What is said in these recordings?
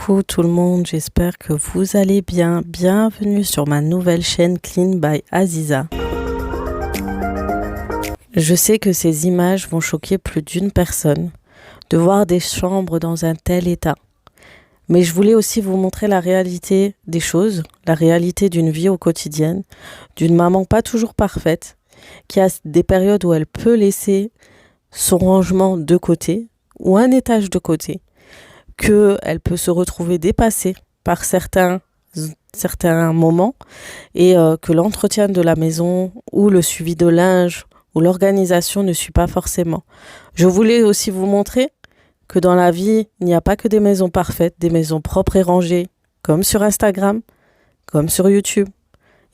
Coucou tout le monde, j'espère que vous allez bien. Bienvenue sur ma nouvelle chaîne Clean by Aziza. Je sais que ces images vont choquer plus d'une personne, de voir des chambres dans un tel état. Mais je voulais aussi vous montrer la réalité des choses, la réalité d'une vie au quotidien, d'une maman pas toujours parfaite, qui a des périodes où elle peut laisser son rangement de côté ou un étage de côté, qu'elle peut se retrouver dépassée par certains moments et que l'entretien de la maison ou le suivi de linge ou l'organisation ne suit pas forcément. Je voulais aussi vous montrer que dans la vie, il n'y a pas que des maisons parfaites, des maisons propres et rangées, comme sur Instagram, comme sur YouTube.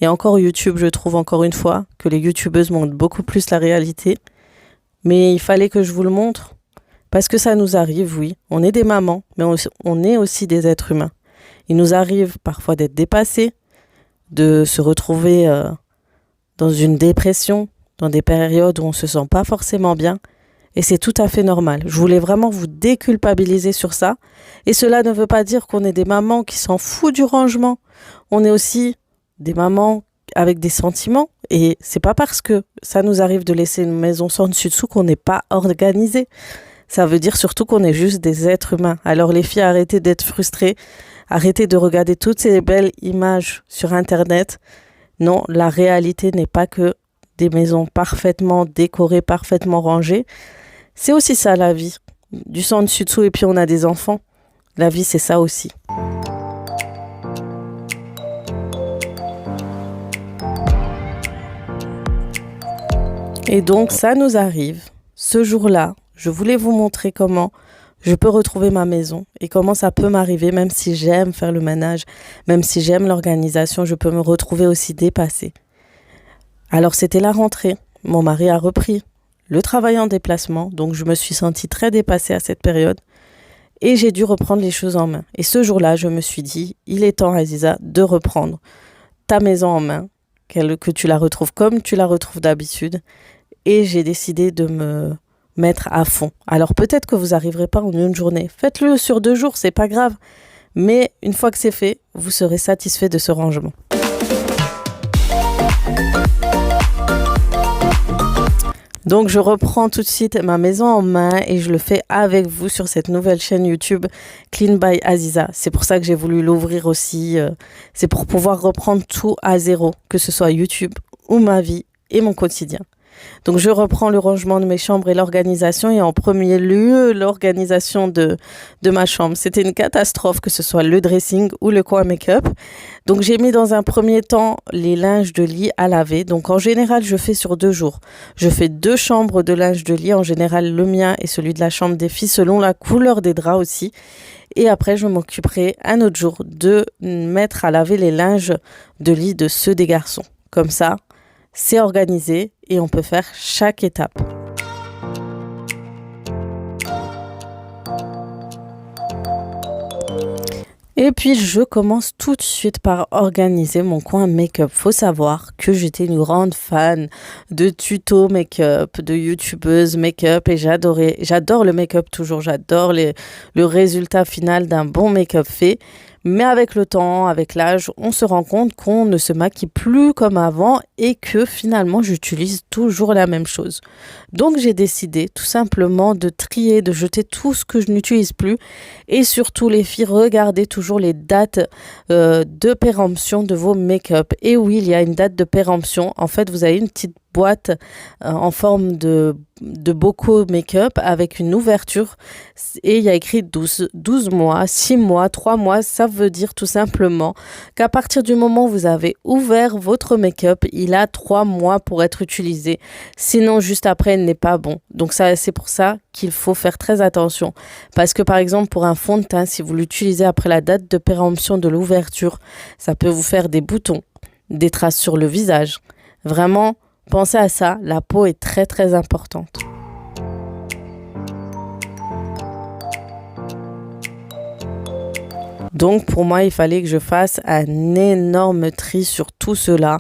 Et encore YouTube, je trouve encore une fois que les youtubeuses montrent beaucoup plus la réalité. Mais il fallait que je vous le montre. Parce que ça nous arrive, oui, on est des mamans, mais on est aussi des êtres humains. Il nous arrive parfois d'être dépassés, de se retrouver dans une dépression, dans des périodes où on ne se sent pas forcément bien. Et c'est tout à fait normal. Je voulais vraiment vous déculpabiliser sur ça. Et cela ne veut pas dire qu'on est des mamans qui s'en foutent du rangement. On est aussi des mamans avec des sentiments. Et c'est pas parce que ça nous arrive de laisser une maison sans dessus-dessous qu'on n'est pas organisé. Ça veut dire surtout qu'on est juste des êtres humains. Alors les filles, arrêtez d'être frustrées. Arrêtez de regarder toutes ces belles images sur Internet. Non, la réalité n'est pas que des maisons parfaitement décorées, parfaitement rangées. C'est aussi ça la vie. Du sang dessus dessous et puis on a des enfants. La vie, c'est ça aussi. Et donc ça nous arrive. Ce jour-là, je voulais vous montrer comment je peux retrouver ma maison et comment ça peut m'arriver, même si j'aime faire le ménage, même si j'aime l'organisation, je peux me retrouver aussi dépassée. Alors c'était la rentrée, mon mari a repris le travail en déplacement, donc je me suis sentie très dépassée à cette période et j'ai dû reprendre les choses en main. Et ce jour-là, je me suis dit, il est temps Aziza de reprendre ta maison en main, que tu la retrouves comme tu la retrouves d'habitude et j'ai décidé de me mettre à fond. Alors peut-être que vous n'arriverez pas en une journée. Faites-le sur 2 jours, c'est pas grave. Mais une fois que c'est fait, vous serez satisfait de ce rangement. Donc je reprends tout de suite ma maison en main et je le fais avec vous sur cette nouvelle chaîne YouTube Clean by Aziza. C'est pour ça que j'ai voulu l'ouvrir aussi. C'est pour pouvoir reprendre tout à zéro, que ce soit YouTube ou ma vie et mon quotidien. Donc je reprends le rangement de mes chambres et l'organisation et en premier lieu l'organisation de ma chambre. C'était une catastrophe que ce soit le dressing ou le coin make-up. Donc j'ai mis dans un premier temps les linges de lit à laver. Donc en général je fais sur 2 jours. Je fais 2 chambres de linge de lit, en général le mien et celui de la chambre des filles selon la couleur des draps aussi. Et après je m'occuperai un autre jour de mettre à laver les linges de lit de ceux des garçons. Comme ça, c'est organisé et on peut faire chaque étape. Et puis je commence tout de suite par organiser mon coin make-up. Faut savoir que j'étais une grande fan de tutos make-up, de youtubeuses make-up et j'adore le make-up toujours, j'adore le résultat final d'un bon make-up fait. Mais avec le temps, avec l'âge, on se rend compte qu'on ne se maquille plus comme avant et que finalement, j'utilise toujours la même chose. Donc, j'ai décidé tout simplement de trier, de jeter tout ce que je n'utilise plus. Et surtout, les filles, regardez toujours les dates de péremption de vos make-up. Et oui, il y a une date de péremption. En fait, vous avez une petite boîte en forme de bocaux make-up avec une ouverture et il y a écrit 12 mois, 6 mois, 3 mois. Ça veut dire tout simplement qu'à partir du moment où vous avez ouvert votre make-up, il a 3 mois pour être utilisé. Sinon, juste après, il n'est pas bon. Donc ça, c'est pour ça qu'il faut faire très attention. Parce que par exemple, pour un fond de teint, si vous l'utilisez après la date de péremption de l'ouverture, ça peut vous faire des boutons, des traces sur le visage. Vraiment, pensez à ça, la peau est très très importante. Donc pour moi, il fallait que je fasse un énorme tri sur tout cela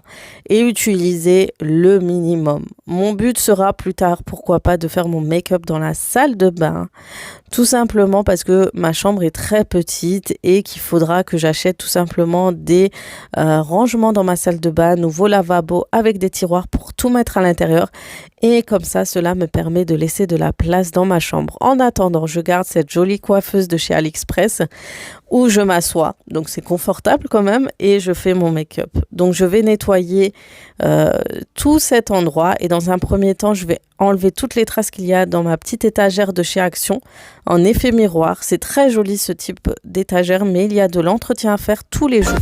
et utiliser le minimum. Mon but sera plus tard, pourquoi pas, de faire mon make-up dans la salle de bain, Tout simplement parce que ma chambre est très petite et qu'il faudra que j'achète tout simplement des rangements dans ma salle de bain, nouveau lavabo avec des tiroirs pour tout mettre à l'intérieur. Et comme ça, cela me permet de laisser de la place dans ma chambre. En attendant, je garde cette jolie coiffeuse de chez AliExpress où je m'assois. Donc c'est confortable quand même et je fais mon make-up. Donc je vais nettoyer tout cet endroit et dans un premier temps, je vais enlever toutes les traces qu'il y a dans ma petite étagère de chez Action en effet miroir. C'est très joli ce type d'étagère, mais il y a de l'entretien à faire tous les jours.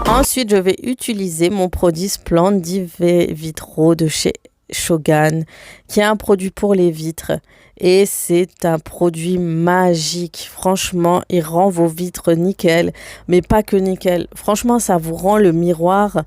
Ensuite, je vais utiliser mon produit Splendid Vitraux de chez Shogun, qui est un produit pour les vitres. Et c'est un produit magique. Franchement, il rend vos vitres nickel, mais pas que nickel. Franchement, ça vous rend le miroir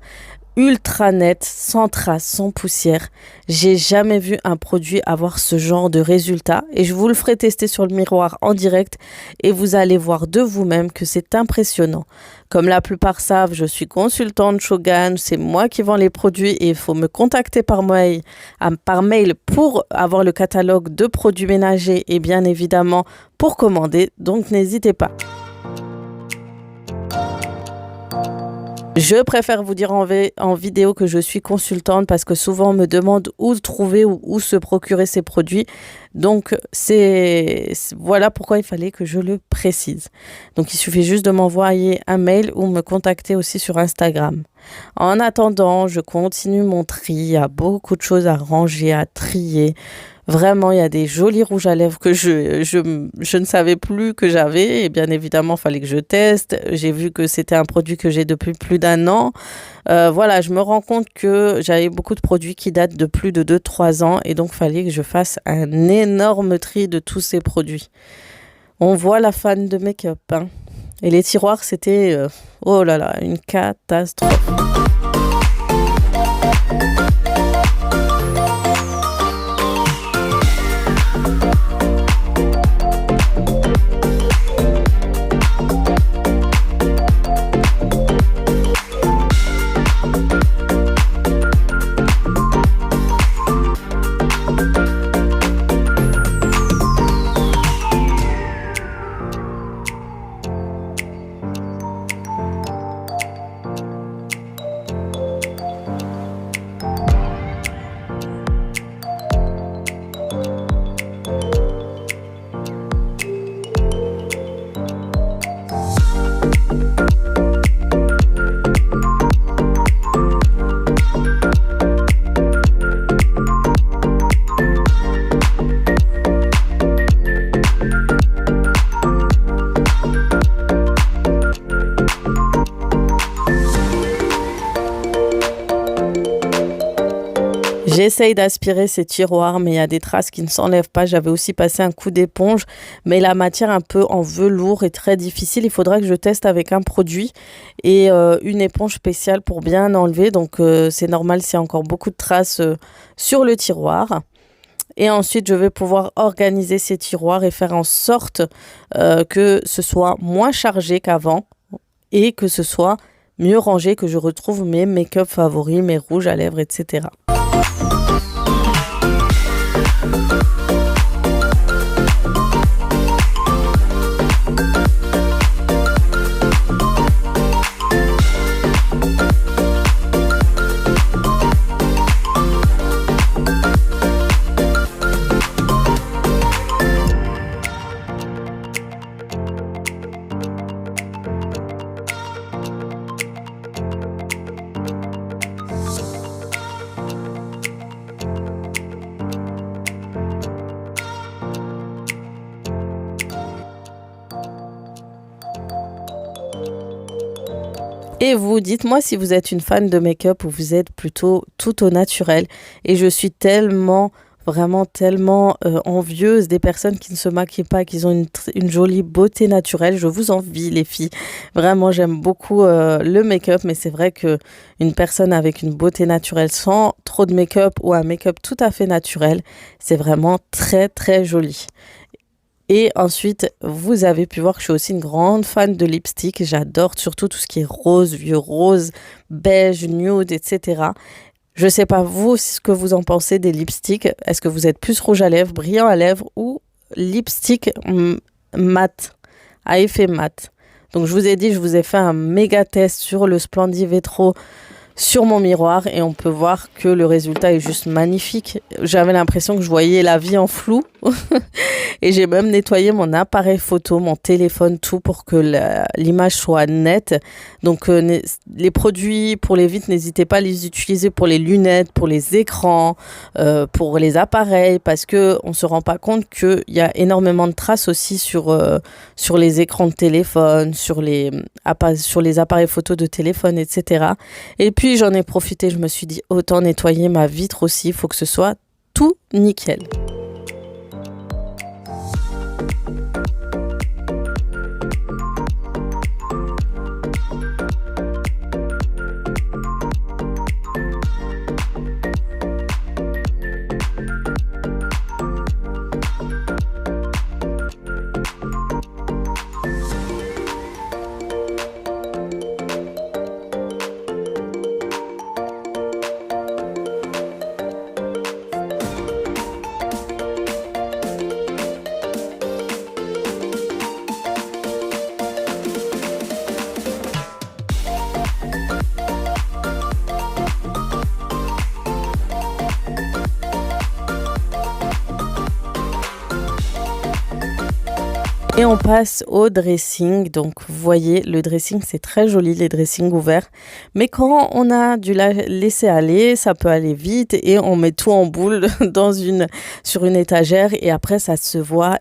ultra net, sans traces, sans poussière. J'ai jamais vu un produit avoir ce genre de résultat et je vous le ferai tester sur le miroir en direct et vous allez voir de vous-même que c'est impressionnant. Comme la plupart savent, je suis consultante Shogun, c'est moi qui vends les produits et il faut me contacter par mail pour avoir le catalogue de produits ménagers et bien évidemment pour commander, donc n'hésitez pas. Je préfère vous dire en vidéo que je suis consultante parce que souvent on me demande où trouver ou où se procurer ces produits. Donc voilà pourquoi il fallait que je le précise. Donc il suffit juste de m'envoyer un mail ou me contacter aussi sur Instagram. En attendant, je continue mon tri. Il y a beaucoup de choses à ranger, à trier. Vraiment, il y a des jolis rouges à lèvres que je ne savais plus que j'avais. Et bien évidemment, il fallait que je teste. J'ai vu que c'était un produit que j'ai depuis plus d'1 an. Voilà, je me rends compte que j'avais beaucoup de produits qui datent de plus de 2-3 ans. Et donc, il fallait que je fasse un énorme tri de tous ces produits. On voit la fan de make-up. Hein. Et les tiroirs, c'était, oh là là, une catastrophe. J'essaye d'aspirer ces tiroirs, mais il y a des traces qui ne s'enlèvent pas. J'avais aussi passé un coup d'éponge, mais la matière un peu en velours est très difficile. Il faudra que je teste avec un produit et une éponge spéciale pour bien enlever. Donc, c'est normal s'il y a encore beaucoup de traces sur le tiroir. Et ensuite, je vais pouvoir organiser ces tiroirs et faire en sorte que ce soit moins chargé qu'avant et que ce soit mieux rangé, que je retrouve mes make-up favoris, mes rouges à lèvres, etc. Et vous, dites-moi si vous êtes une fan de make-up ou vous êtes plutôt tout au naturel. Et je suis tellement, vraiment tellement envieuse des personnes qui ne se maquillent pas, qui ont une jolie beauté naturelle. Je vous envie, les filles. Vraiment, j'aime beaucoup le make-up, mais c'est vrai que une personne avec une beauté naturelle sans trop de make-up ou un make-up tout à fait naturel, c'est vraiment très, très joli. Et ensuite, vous avez pu voir que je suis aussi une grande fan de lipstick. J'adore surtout tout ce qui est rose, vieux rose, beige, nude, etc. Je sais pas vous ce que vous en pensez des lipsticks. Est-ce que vous êtes plus rouge à lèvres, brillant à lèvres ou lipstick mat, à effet mat? Donc je vous ai dit, je vous ai fait un méga test sur le Splendivetro sur mon miroir et on peut voir que le résultat est juste magnifique. J'avais l'impression que je voyais la vie en flou et j'ai même nettoyé mon appareil photo, mon téléphone, tout pour que l'image soit nette. Donc les produits pour les vitres, n'hésitez pas à les utiliser pour les lunettes, pour les écrans, pour les appareils, parce que on se rend pas compte qu'il y a énormément de traces aussi sur les écrans de téléphone, sur les appareils photo de téléphone, etc. Et puis j'en ai profité, je me suis dit autant nettoyer ma vitre aussi, il faut que ce soit tout nickel. Et on passe au dressing. Donc, vous voyez, le dressing, c'est très joli, les dressings ouverts. Mais quand on a dû la laisser aller, ça peut aller vite et on met tout en boule sur une étagère et après, ça se voit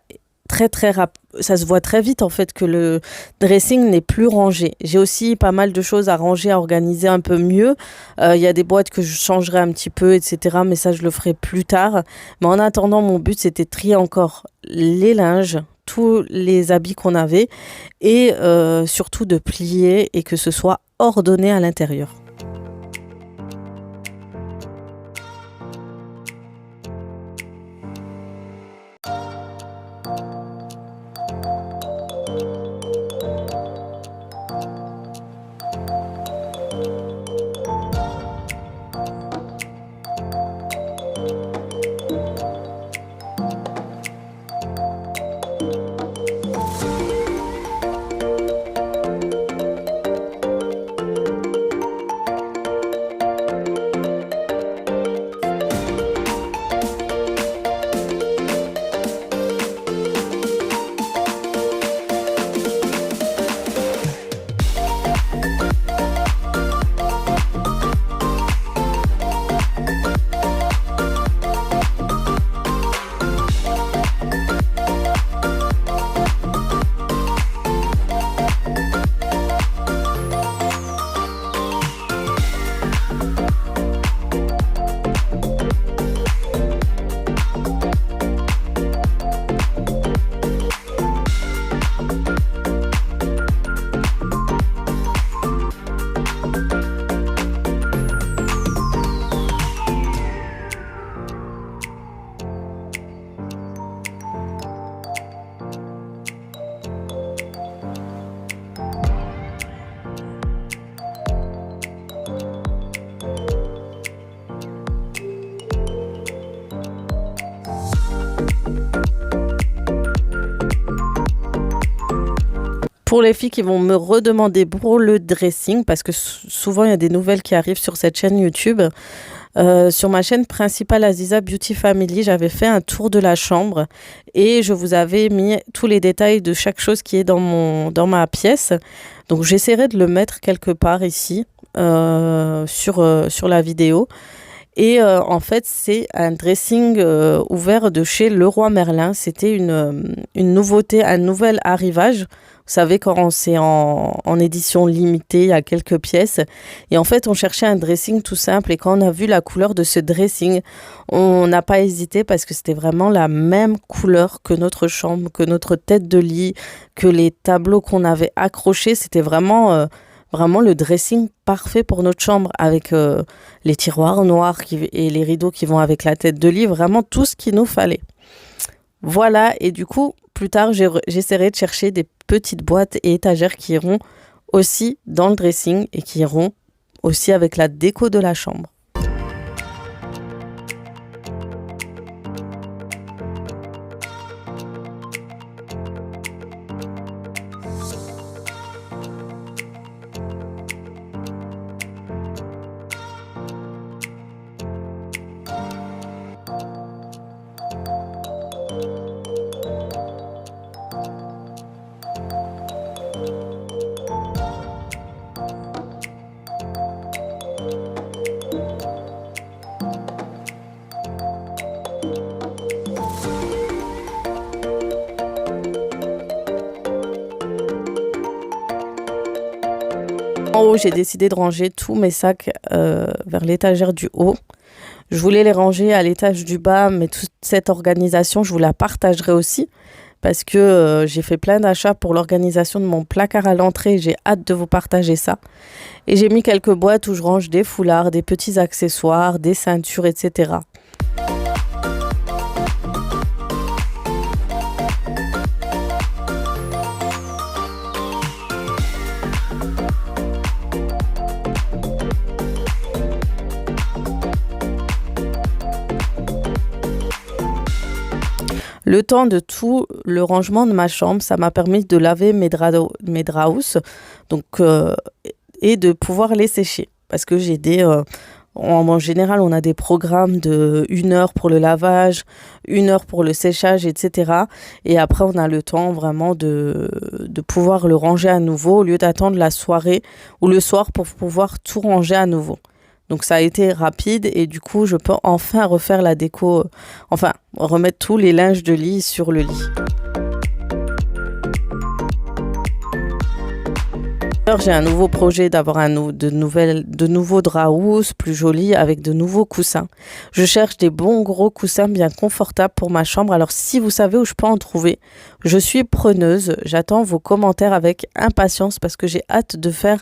ça se voit très vite en fait que le dressing n'est plus rangé. J'ai aussi pas mal de choses à ranger, à organiser un peu mieux. Il y a des boîtes que je changerai un petit peu, etc. Mais ça, je le ferai plus tard. Mais en attendant, mon but, c'était de trier encore les linges, tous les habits qu'on avait et surtout de plier et que ce soit ordonné à l'intérieur. Pour les filles qui vont me redemander pour le dressing, parce que souvent il y a des nouvelles qui arrivent sur cette chaîne YouTube, sur ma chaîne principale Aziza Beauty Family, j'avais fait un tour de la chambre et je vous avais mis tous les détails de chaque chose qui est dans ma pièce. Donc j'essaierai de le mettre quelque part ici sur la vidéo. Et en fait, c'est un dressing ouvert de chez Leroy Merlin. C'était une nouveauté, un nouvel arrivage. Vous savez, quand c'est en édition limitée, il y a quelques pièces. Et en fait, on cherchait un dressing tout simple. Et quand on a vu la couleur de ce dressing, on n'a pas hésité parce que c'était vraiment la même couleur que notre chambre, que notre tête de lit, que les tableaux qu'on avait accrochés. C'était vraiment le dressing parfait pour notre chambre avec les tiroirs noirs et les rideaux qui vont avec la tête de lit. Vraiment tout ce qu'il nous fallait. Voilà, et du coup, plus tard, j'essaierai de chercher des petites boîtes et étagères qui iront aussi dans le dressing et qui iront aussi avec la déco de la chambre. En haut, j'ai décidé de ranger tous mes sacs vers l'étagère du haut. Je voulais les ranger à l'étage du bas, mais toute cette organisation, je vous la partagerai aussi parce que j'ai fait plein d'achats pour l'organisation de mon placard à l'entrée. J'ai hâte de vous partager ça. Et j'ai mis quelques boîtes où je range des foulards, des petits accessoires, des ceintures, etc. Le temps de tout le rangement de ma chambre, ça m'a permis de laver mes draps donc, et de pouvoir les sécher. Parce que j'ai en général, on a des programmes de 1 heure pour le lavage, 1 heure pour le séchage, etc. Et après, on a le temps vraiment de pouvoir le ranger à nouveau au lieu d'attendre la soirée ou le soir pour pouvoir tout ranger à nouveau. Donc ça a été rapide et du coup, je peux enfin refaire la déco, enfin remettre tous les linges de lit sur le lit. Alors, j'ai un nouveau projet d'avoir de nouveaux draps housses plus jolis avec de nouveaux coussins. Je cherche des bons gros coussins bien confortables pour ma chambre. Alors si vous savez où je peux en trouver, je suis preneuse. J'attends vos commentaires avec impatience parce que j'ai hâte de faire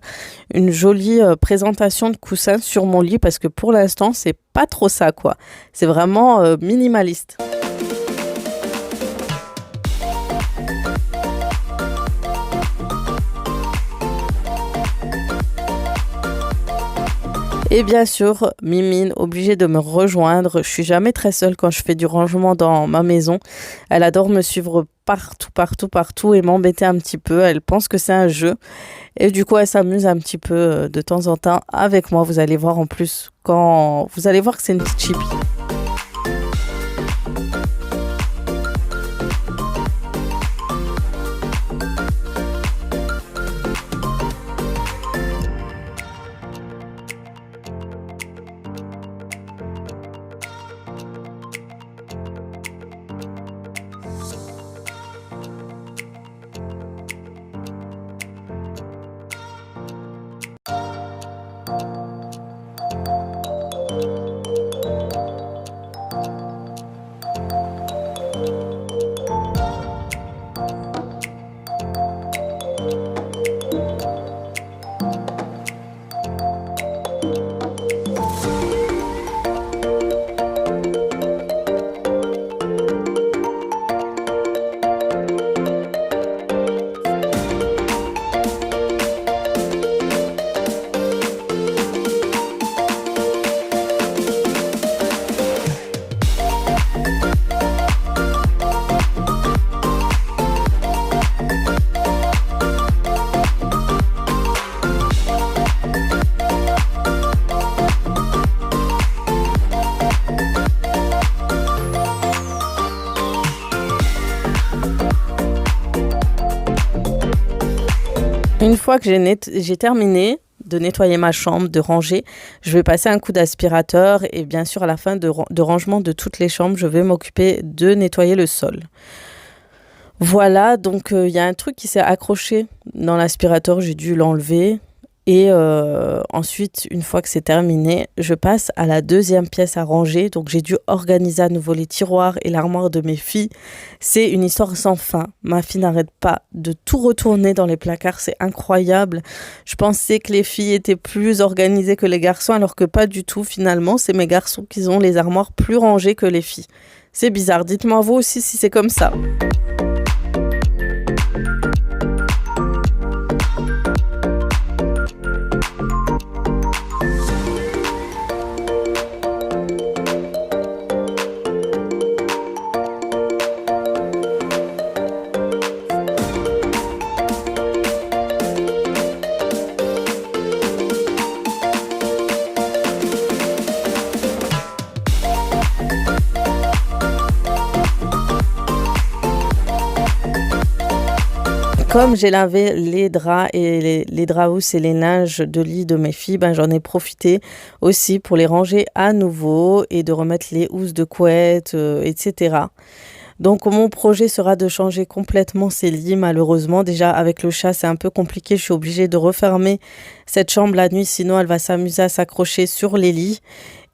une jolie présentation de coussins sur mon lit parce que pour l'instant, c'est pas trop ça quoi. C'est vraiment minimaliste. Et bien sûr, Mimine, obligée de me rejoindre. Je suis jamais très seule quand je fais du rangement dans ma maison. Elle adore me suivre partout et m'embêter un petit peu. Elle pense que c'est un jeu. Et du coup, elle s'amuse un petit peu de temps en temps avec moi. Vous allez voir en plus vous allez voir que c'est une petite chipie. Une fois que j'ai terminé de nettoyer ma chambre, de ranger, je vais passer un coup d'aspirateur et bien sûr à la fin de rangement de toutes les chambres, je vais m'occuper de nettoyer le sol. Voilà, donc il y a un truc qui s'est accroché dans l'aspirateur, j'ai dû l'enlever. Et ensuite, une fois que c'est terminé, je passe à la deuxième pièce à ranger. Donc j'ai dû organiser à nouveau les tiroirs et l'armoire de mes filles. C'est une histoire sans fin. Ma fille n'arrête pas de tout retourner dans les placards. C'est incroyable. Je pensais que les filles étaient plus organisées que les garçons, alors que pas du tout finalement. C'est mes garçons qui ont les armoires plus rangées que les filles. C'est bizarre. Dites-moi vous aussi si c'est comme ça. Comme j'ai lavé les draps et les draps housses et les linges de lit de mes filles, j'en ai profité aussi pour les ranger à nouveau et de remettre les housses de couette, etc. Donc mon projet sera de changer complètement ces lits malheureusement. Déjà avec le chat c'est un peu compliqué, je suis obligée de refermer cette chambre la nuit sinon elle va s'amuser à s'accrocher sur les lits.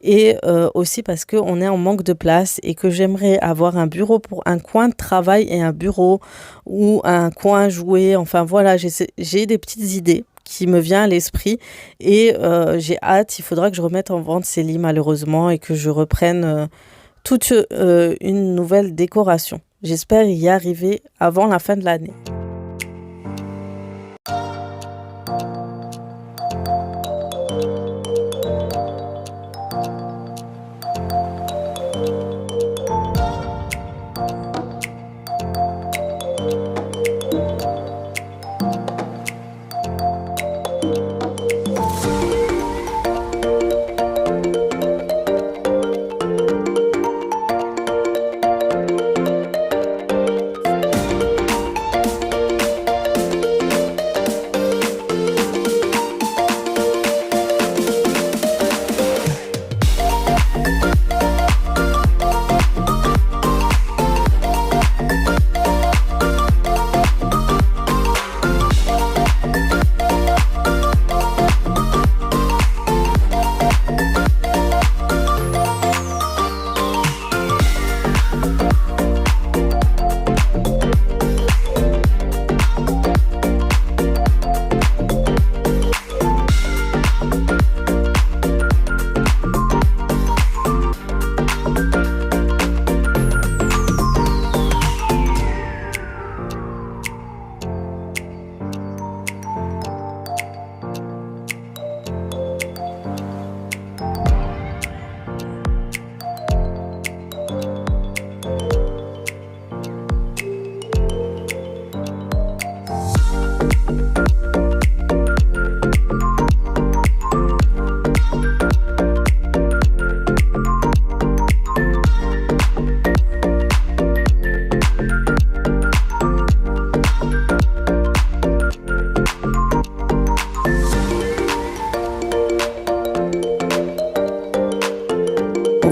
Et aussi parce qu'on est en manque de place et que j'aimerais avoir un bureau pour un coin de travail et un bureau ou un coin jouet. Enfin voilà, j'ai des petites idées qui me viennent à l'esprit et j'ai hâte. Il faudra que je remette en vente ces lits malheureusement et que je reprenne toute une nouvelle décoration. J'espère y arriver avant la fin de l'année.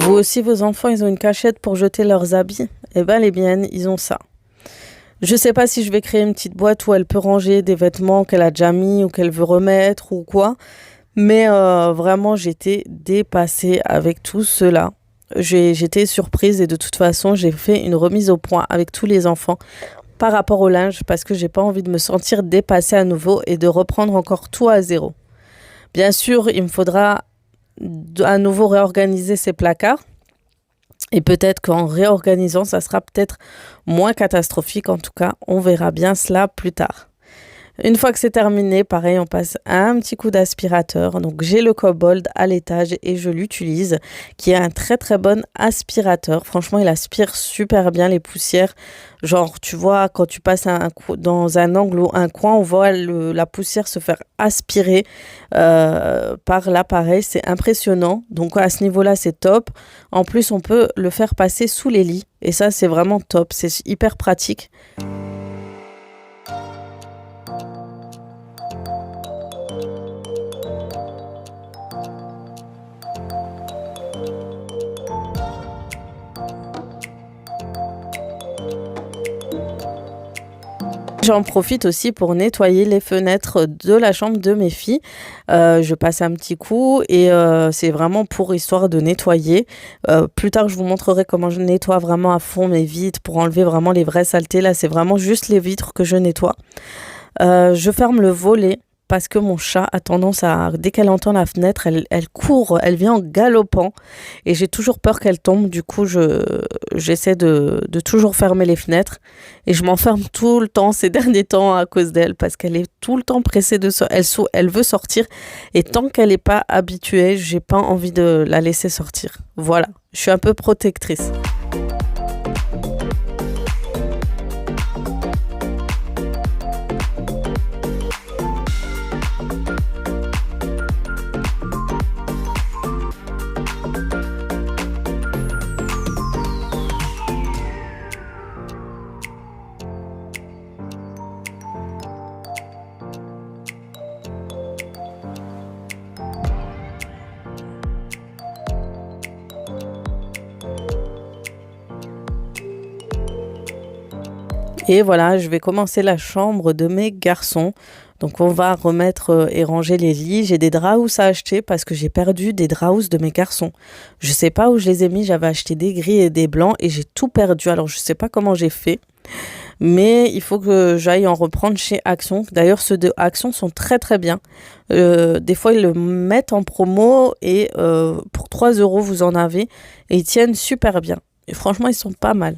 Vous aussi, vos enfants, ils ont une cachette pour jeter leurs habits? Eh ben, les miennes, ils ont ça. Je sais pas si je vais créer une petite boîte où elle peut ranger des vêtements qu'elle a déjà mis ou qu'elle veut remettre ou quoi. Mais vraiment, j'étais dépassée avec tout cela. J'étais surprise et de toute façon, j'ai fait une remise au point avec tous les enfants par rapport au linge parce que j'ai pas envie de me sentir dépassée à nouveau et de reprendre encore tout à zéro. Bien sûr, il me faudra à nouveau réorganiser ces placards. Et peut-être qu'en réorganisant, ça sera peut-être moins catastrophique. En tout cas, on verra bien cela plus tard. Une fois que c'est terminé, pareil, on passe un petit coup d'aspirateur. Donc, j'ai le Cobalt à l'étage et je l'utilise, qui est un très très bon aspirateur. Franchement, il aspire super bien les poussières. Genre, tu vois, quand tu passes dans un angle ou un coin, on voit la poussière se faire aspirer par l'appareil. C'est impressionnant. Donc, à ce niveau-là, c'est top. En plus, on peut le faire passer sous les lits. Et ça, c'est vraiment top. C'est hyper pratique. J'en profite aussi pour nettoyer les fenêtres de la chambre de mes filles. Je passe un petit coup et c'est vraiment pour histoire de nettoyer. Plus tard, je vous montrerai comment je nettoie vraiment à fond mes vitres pour enlever vraiment les vraies saletés. Là, c'est vraiment juste les vitres que je nettoie. Je ferme le volet parce que mon chat a tendance à, dès qu'elle entend la fenêtre, elle court, elle vient en galopant et j'ai toujours peur qu'elle tombe. Du coup, j'essaie de toujours fermer les fenêtres et je m'enferme tout le temps ces derniers temps à cause d'elle parce qu'elle est tout le temps pressée de sortir. Elle veut sortir et tant qu'elle n'est pas habituée, j'ai pas envie de la laisser sortir. Voilà, je suis un peu protectrice. Et voilà, je vais commencer la chambre de mes garçons. Donc on va remettre et ranger les lits. J'ai des draps à acheter parce que j'ai perdu des draps de mes garçons. Je sais pas où je les ai mis, j'avais acheté des gris et des blancs et j'ai tout perdu. Alors je sais pas comment j'ai fait. Mais il faut que j'aille en reprendre chez Action. D'ailleurs, ceux de Action sont très très bien. Des fois, ils le mettent en promo et pour 3 euros, vous en avez. Et ils tiennent super bien. Et franchement, ils sont pas mal.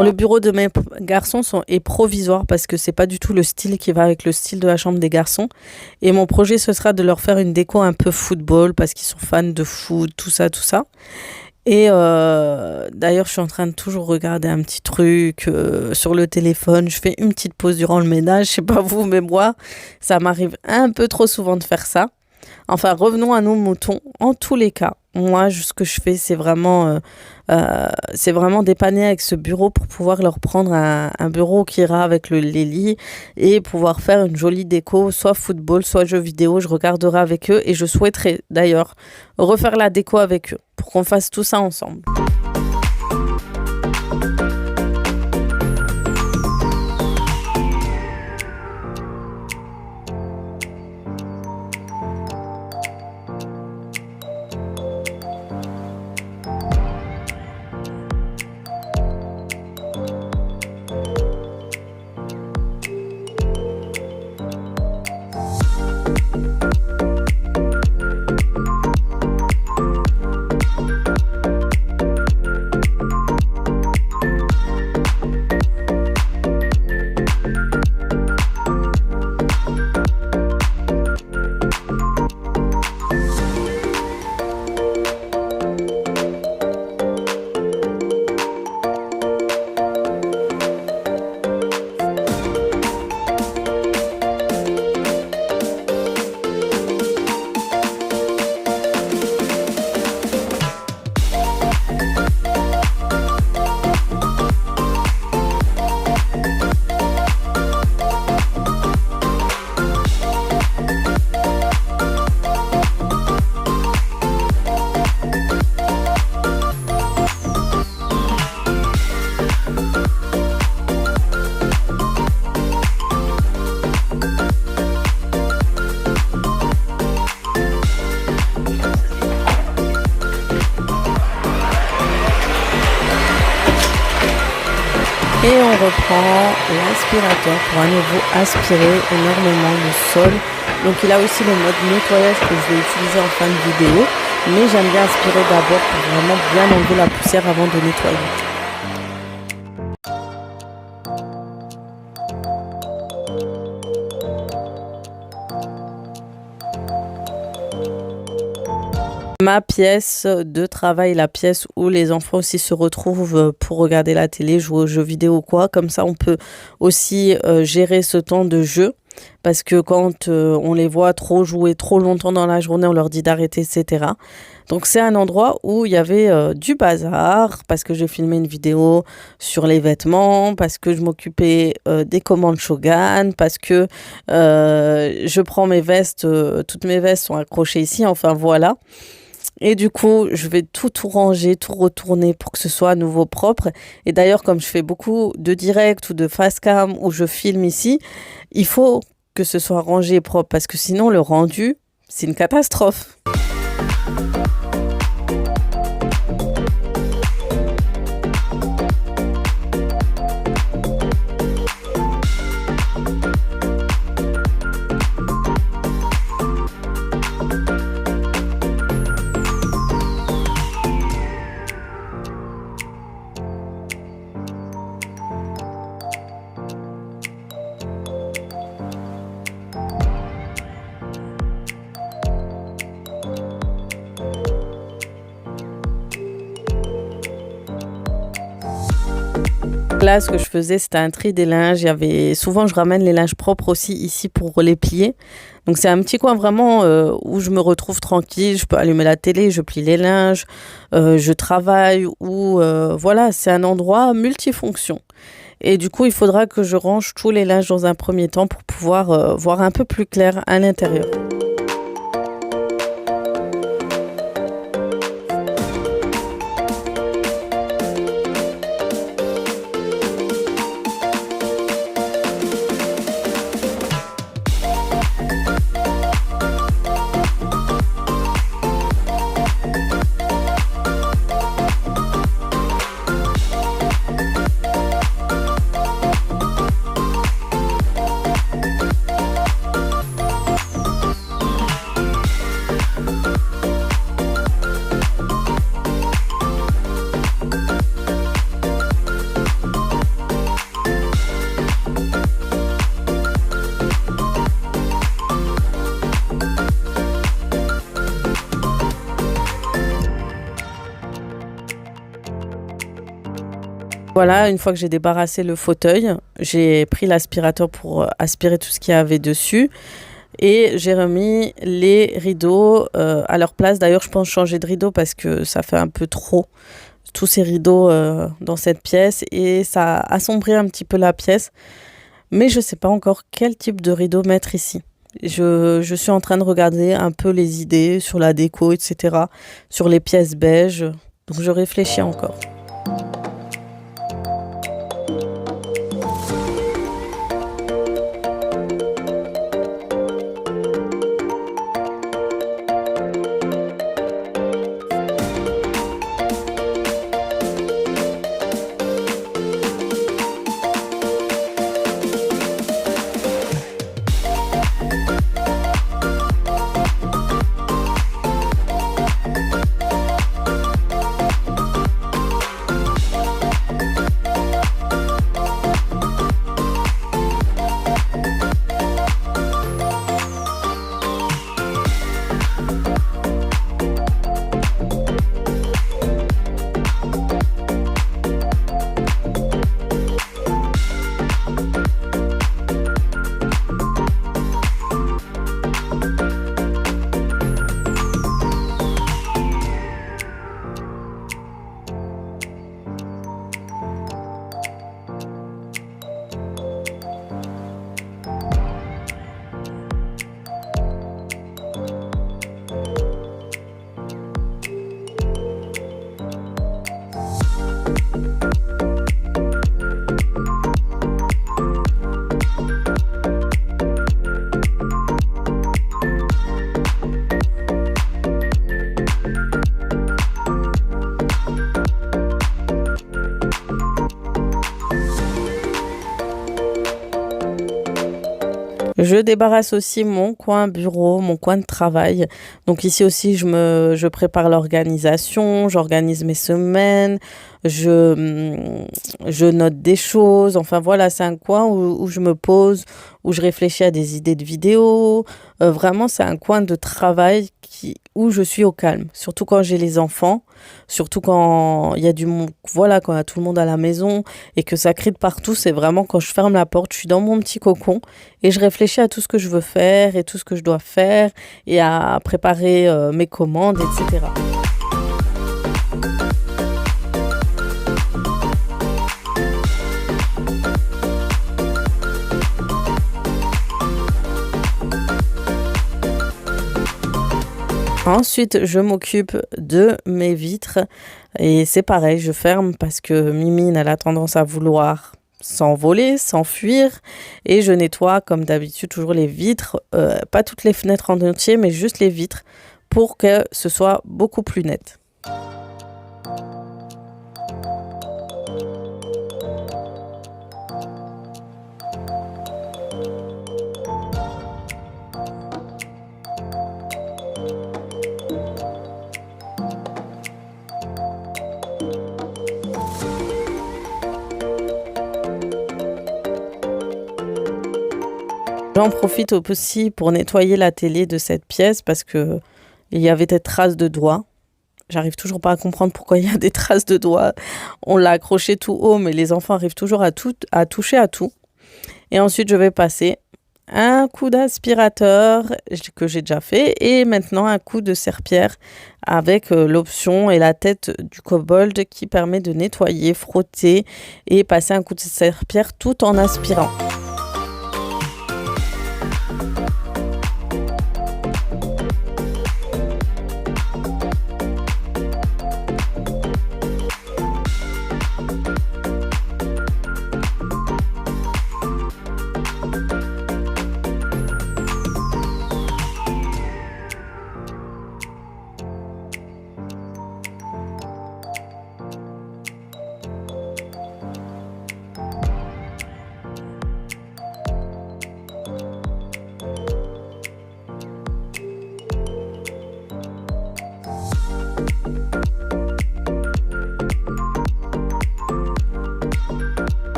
Le bureau de mes garçons est provisoire parce que c'est pas du tout le style qui va avec le style de la chambre des garçons. Et mon projet, ce sera de leur faire une déco un peu football parce qu'ils sont fans de foot, tout ça, tout ça. Et d'ailleurs, je suis en train de toujours regarder un petit truc sur le téléphone. Je fais une petite pause durant le ménage. Je sais pas vous, mais moi, ça m'arrive un peu trop souvent de faire ça. Enfin, revenons à nos moutons. En tous les cas, moi, ce que je fais, c'est vraiment dépanner avec ce bureau pour pouvoir leur prendre un bureau qui ira avec les lits et pouvoir faire une jolie déco, soit football, soit jeux vidéo. Je regarderai avec eux et je souhaiterais d'ailleurs refaire la déco avec eux pour qu'on fasse tout ça ensemble. Et on reprend l'aspirateur pour à nouveau aspirer énormément le sol. Donc il a aussi le mode nettoyage que je vais utiliser en fin de vidéo. Mais j'aime bien aspirer d'abord pour vraiment bien enlever la poussière avant de nettoyer. Ma pièce de travail, la pièce où les enfants aussi se retrouvent pour regarder la télé, jouer aux jeux vidéo ou quoi. Comme ça, on peut aussi gérer ce temps de jeu. parce que quand on les voit trop jouer trop longtemps dans la journée, on leur dit d'arrêter, etc. Donc c'est un endroit où il y avait du bazar, parce que je filmais une vidéo sur les vêtements, parce que je m'occupais des commandes Shogun, parce que je prends mes vestes, toutes mes vestes sont accrochées ici, enfin voilà. Et du coup, je vais tout ranger, tout retourner pour que ce soit à nouveau propre. Et d'ailleurs, comme je fais beaucoup de direct ou de fast cam où je filme ici, il faut que ce soit rangé et propre parce que sinon, le rendu, c'est une catastrophe. Là, ce que je faisais, c'était un tri des linges. Souvent, je ramène les linges propres aussi ici pour les plier. Donc, c'est un petit coin vraiment où je me retrouve tranquille. Je peux allumer la télé, je plie les linges, je travaille ou voilà, c'est un endroit multifonction. Et du coup, il faudra que je range tous les linges dans un premier temps pour pouvoir voir un peu plus clair à l'intérieur. Voilà, une fois que j'ai débarrassé le fauteuil, j'ai pris l'aspirateur pour aspirer tout ce qu'il y avait dessus et j'ai remis les rideaux à leur place. D'ailleurs, je pense changer de rideau parce que ça fait un peu trop, tous ces rideaux dans cette pièce et ça assombrit un petit peu la pièce. Mais je ne sais pas encore quel type de rideau mettre ici. Je suis en train de regarder un peu les idées sur la déco, etc., sur les pièces beige. Donc je réfléchis encore. Je débarrasse aussi mon coin bureau, mon coin de travail. Donc ici aussi, je prépare l'organisation, j'organise mes semaines, je note des choses. Enfin voilà, c'est un coin où je me pose, où je réfléchis à des idées de vidéos. Vraiment, c'est un coin de travail où je suis au calme. Surtout quand j'ai les enfants, surtout quand il y a voilà, quand il y a tout le monde à la maison et que ça crie de partout. C'est vraiment quand je ferme la porte, je suis dans mon petit cocon et je réfléchis à tout ce que je veux faire et tout ce que je dois faire et à préparer mes commandes, etc. Ensuite, je m'occupe de mes vitres et c'est pareil, je ferme parce que Mimine, elle a tendance à vouloir s'envoler, s'enfuir et je nettoie comme d'habitude toujours les vitres, pas toutes les fenêtres en entier, mais juste les vitres pour que ce soit beaucoup plus net. J'en profite aussi pour nettoyer la télé de cette pièce parce que il y avait des traces de doigts. J'arrive toujours pas à comprendre pourquoi il y a des traces de doigts. On l'a accroché tout haut, mais les enfants arrivent toujours à toucher à tout. Et ensuite, je vais passer un coup d'aspirateur que j'ai déjà fait et maintenant un coup de serpillère avec l'option et la tête du kobold qui permet de nettoyer, frotter et passer un coup de serpillère tout en aspirant.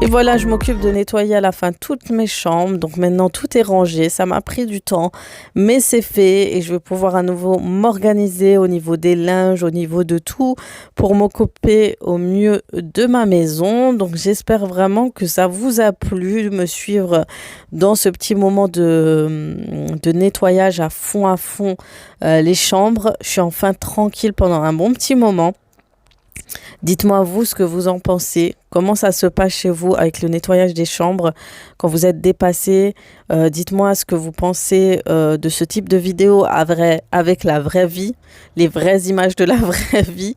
Et voilà, je m'occupe de nettoyer à la fin toutes mes chambres. Donc maintenant, tout est rangé. Ça m'a pris du temps, mais c'est fait. Et je vais pouvoir à nouveau m'organiser au niveau des linges, au niveau de tout, pour m'occuper au mieux de ma maison. Donc j'espère vraiment que ça vous a plu de me suivre dans ce petit moment de nettoyage à fond les chambres. Je suis enfin tranquille pendant un bon petit moment. Dites-moi vous ce que vous en pensez. Comment ça se passe chez vous avec le nettoyage des chambres quand vous êtes dépassé? Dites-moi ce que vous pensez de ce type de vidéo avec la vraie vie, les vraies images de la vraie vie.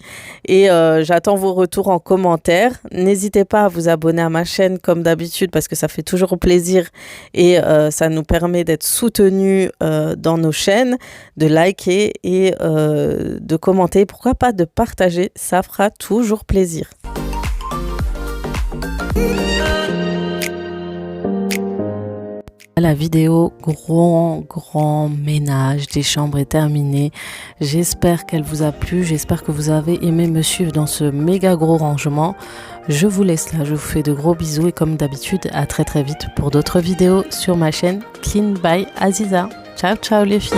Et j'attends vos retours en commentaire. N'hésitez pas à vous abonner à ma chaîne comme d'habitude parce que ça fait toujours plaisir et ça nous permet d'être soutenus dans nos chaînes, de liker et de commenter. Pourquoi pas de partager, ça fera toujours plaisir. La vidéo grand ménage des chambres est terminée. J'espère qu'elle vous a plu. J'espère que vous avez aimé me suivre dans ce méga gros rangement. Je vous laisse là. Je vous fais de gros bisous et comme d'habitude, à très vite pour d'autres vidéos sur ma chaîne Clean by Aziza. Ciao les filles.